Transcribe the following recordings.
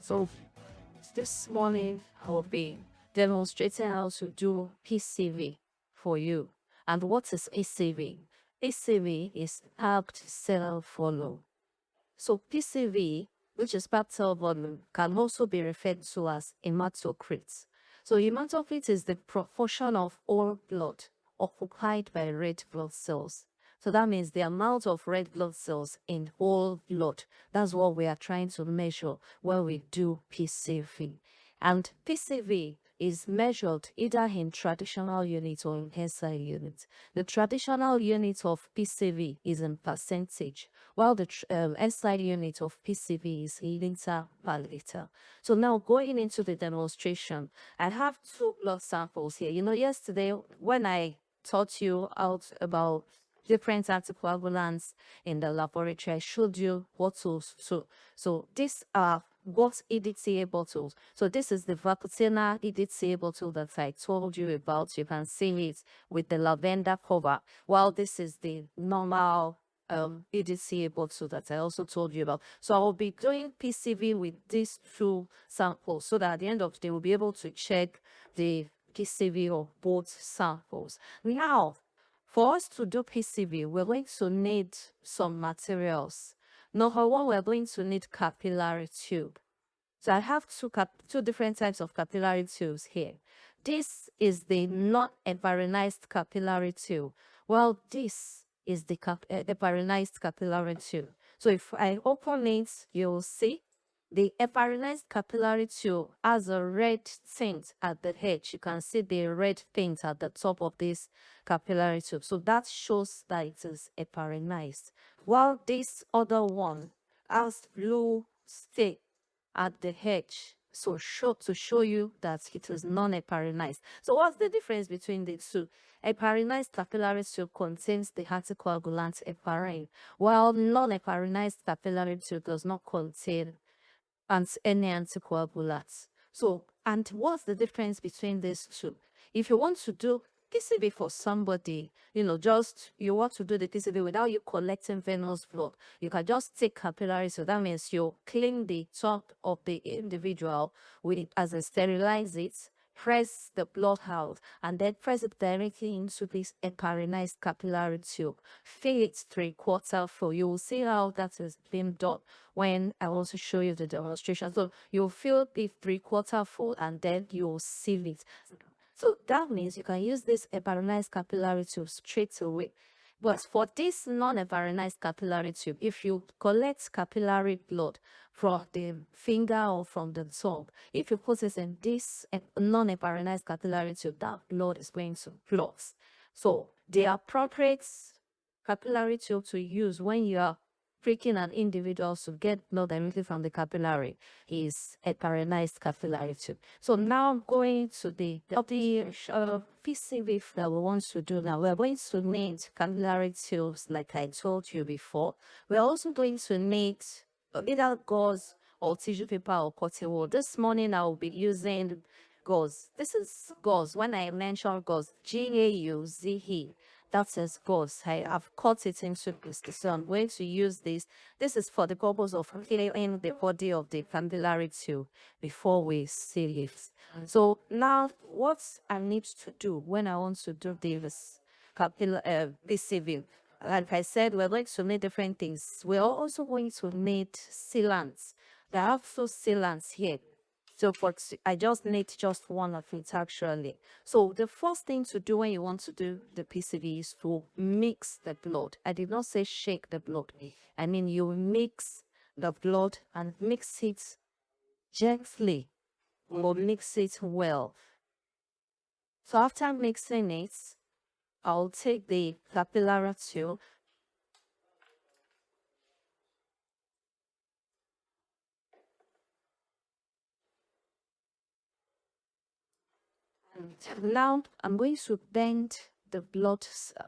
So this morning I'll be demonstrating how to do PCV for you. And what is PCV? PCV is packed cell volume. So PCV, which is packed cell volume, can also be referred to as hematocrit. So hematocrit is the proportion of all blood occupied by red blood cells. So that means the amount of red blood cells in whole blood. That's what we are trying to measure when we do PCV. And PCV is measured either in traditional units or in SI units. The traditional unit of PCV is in percentage, while the SI unit of PCV is liter per liter. So now going into the demonstration, I have two blood samples here. Yesterday when I taught you out about different anticoagulants in the laboratory, I showed you what tools to. So these are what EDTA bottles. So this is the Vacutina EDTA bottle that I told you about. You can see it with the lavender cover, while this is the normal EDTA bottle that I also told you about. So I will be doing PCV with these two samples so that at the end of the day we'll be able to check the PCV of both samples. Now, for us to do PCV, we're going to need some materials. Number one, we're going to need capillary tube. So I have two different types of capillary tubes here. This is the non-heparinized capillary tube, while this is the heparinized capillary tube. So if I open it, you'll see the heparinized capillary tube has a red tint at the edge. You can see the red tint at the top of this capillary tube. So that shows that it is heparinized. While this other one has blue stick at the edge. So to show you that it is non-heparinized. So what's the difference between the two? Heparinized capillary tube contains the anticoagulant heparin, while non-heparinized capillary tube does not contain any anticoagulants. So, and what's the difference between these two? If you want to do PCV for somebody, you want to do the PCV without you collecting venous blood, you can just take capillary. So that means you clean the top of the individual with it, as in sterilize it, press the blood out, and then press it directly into this heparinized capillary tube. Fill it 3/4 full. You will see how that is being done when I also show you the demonstration. So you'll fill it 3/4 full and then you'll seal it. So that means you can use this heparinized capillary tube straight away. But for this non-heparinized capillary tube, if you collect capillary blood from the finger or from the thumb, if you put it in this non-heparinized capillary tube, that blood is going to clot. So the appropriate capillary tube to use when you are pricking an individual to get blood directly from the capillary is heparinized capillary tube. So now I'm going to the PCV that we want to do now. We're going to need capillary tubes like I told you before. We're also going to need either gauze or tissue paper or cotton wool. This morning I will be using gauze. This is gauze. When I mention gauze, GAUZE, that is gauze. I have cut it into pieces. So I'm going to use this. This is for the purpose of cleaning the body of the capillary tube before we seal it. So now what I need to do when I want to do this PCV, like I said, we're going to need different things. We're also going to need sealants. There are also sealants here. So I just need just one of it actually. So the first thing to do when you want to do the PCV is to mix the blood. I did not say shake the blood. I mean you mix the blood and mix it gently or mix it well. So after mixing it, I'll take the capillary tube and now I'm going to bend the blood,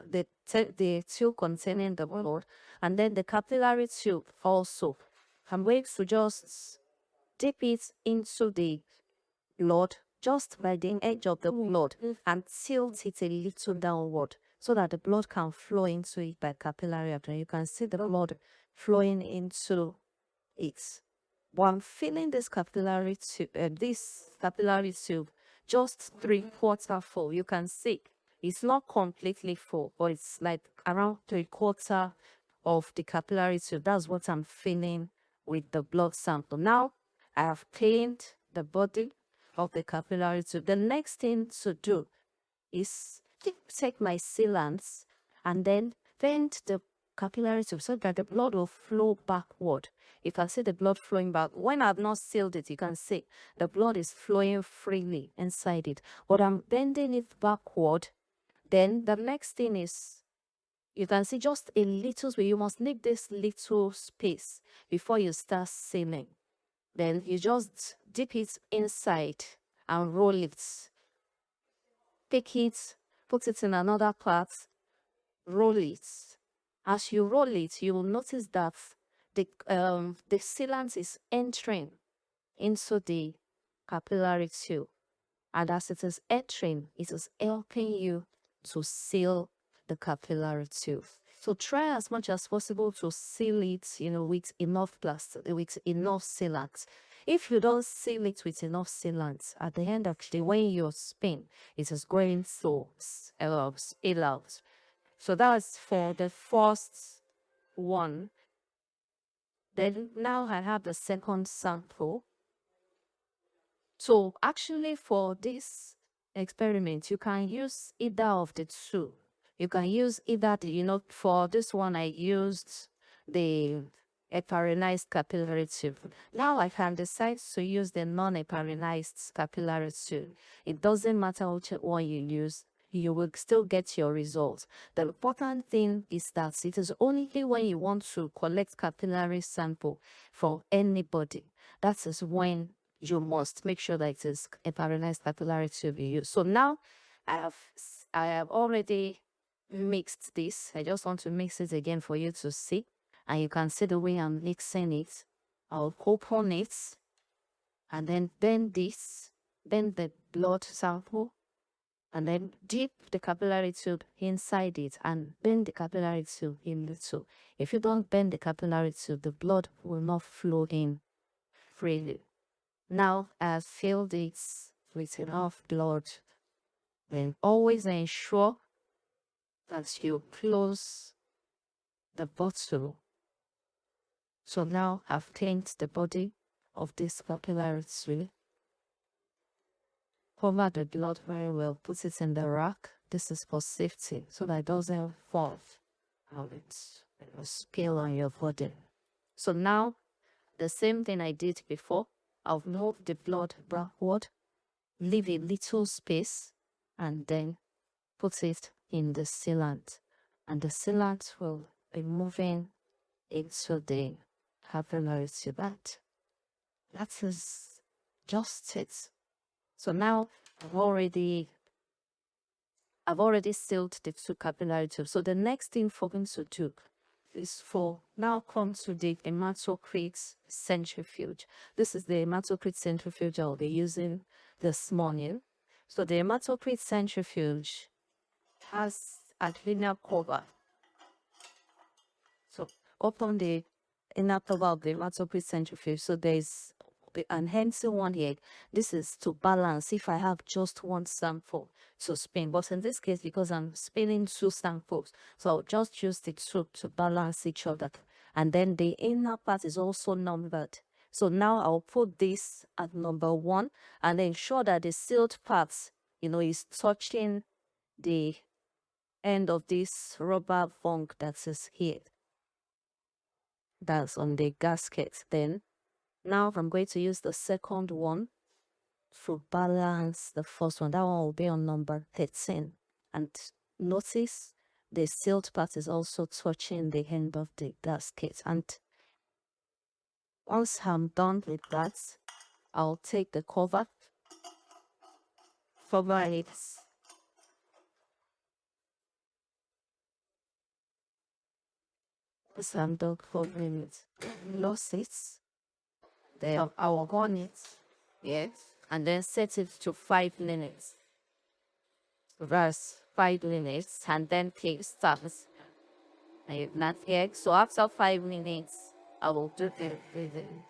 the tube containing the blood, and then the capillary tube also. I'm going to just dip it into the blood just by the edge of the blood and tilt it a little downward so that the blood can flow into it by capillary artery. You can see the blood flowing into it. But I'm filling this capillary tube just 3/4 full. You can see it's not completely full, but it's like around 3/4 of the capillary tube. That's what I'm filling with the blood sample. Now I have cleaned the body of the capillary tube. The next thing to do is take my sealants and then vent the capillary tube so that the blood will flow backward. You can see the blood flowing back. When I've not sealed it, you can see the blood is flowing freely inside it. But I'm bending it backward. Then the next thing is, you can see just a little space. You must leave this little space before you start sealing. Then you just dip it inside and roll it. Take it, put it in another part, roll it. As you roll it, you will notice that the sealant is entering into the capillary tube. And as it is entering, it is helping you to seal the capillary tube. So try as much as possible to seal it, with enough plaster, with enough sealant. If you don't seal it with enough sealant, at the end of the day, when you spin, it is going to spill out. So that's for the first one. Then now I have the second sample. So actually for this experiment, you can use either of the two. You can use either for this one I used the heparinized capillary tube. Now I can decide to use the non-heparinized capillary tube. It doesn't matter which one you use, you will still get your results. The important thing is that it is only when you want to collect capillary sample for anybody, that is when you must make sure that it is heparinized capillary tube you use. So now I have already mixed this. I just want to mix it again for you to see. And you can see the way I'm mixing it. I'll open it and then bend the blood sample, and then dip the capillary tube inside it and bend the capillary tube in the tube. If you don't bend the capillary tube, the blood will not flow in freely. Now I've filled it with enough blood. Then always ensure that you close the bottle. So now I've cleaned the body of this capillary tube. Cover the blood very well. Put it in the rack. This is for safety so that it doesn't fall out. It will spill on your body. So now the same thing I did before. I'll move the blood backward, leave a little space, and then put it in the sealant. And the sealant will be moving into the capillary tube. That is just it. So now I've already sealed the two capillary tubes. So the next thing for me to do is now come to the hematocrit centrifuge. This is the hematocrit centrifuge I'll be using this morning. So the hematocrit centrifuge has a linear cover. So open the inner cover of the hematocrit centrifuge. So there's an empty one here. This is to balance if I have just one sample to spin. But in this case, because I'm spinning two samples, so I'll just use the two to balance each other. And then the inner part is also numbered. So now I'll put this at number 1 and ensure that the sealed part, is touching the end of this rubber bunk that is here. That's on the gasket. Then now I'm going to use the second one to balance the first one. That one will be on number 13. And notice the sealed part is also touching the end of the gasket. And once I'm done with that, I'll take the cover it. Once I'm done covering it, close it. Then I'll on it. Yes. And then set it to 5 minutes. Reverse 5 minutes and then click start. And not here. So after 5 minutes, I will do the breathing.